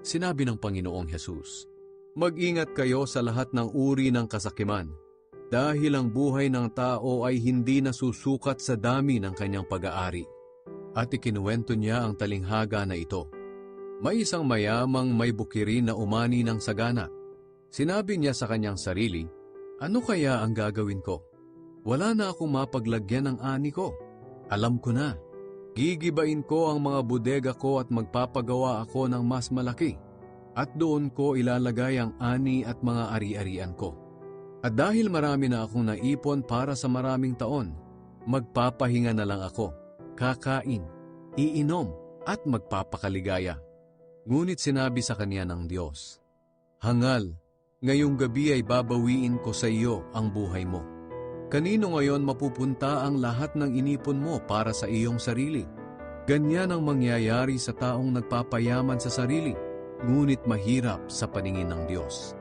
Sinabi ng Panginoong Hesus, "Mag-ingat kayo sa lahat ng uri ng kasakiman, dahil ang buhay ng tao ay hindi nasusukat sa dami ng kanyang pag-aari." At ikinuwento niya ang talinghaga na ito. May isang mayamang may bukirin na umani ng sagana. Sinabi niya sa kanyang sarili, "Ano kaya ang gagawin ko? Wala na akong mapaglagyan ng ani ko. Alam ko na. Gigibain ko ang mga bodega ko at magpapagawa ako ng mas malaki. At doon ko ilalagay ang ani at mga ari-arian ko. At dahil marami na akong naipon para sa maraming taon, magpapahinga na lang ako, kakain, iinom, at magpapakaligaya." Ngunit sinabi sa kanya ng Diyos, "Hangal, ngayong gabi ay babawiin ko sa iyo ang buhay mo. Kanino ngayon mapupunta ang lahat ng inipon mo para sa iyong sarili? Ganyan ang mangyayari sa taong nagpapayaman sa sarili, ngunit mahirap sa paningin ng Diyos."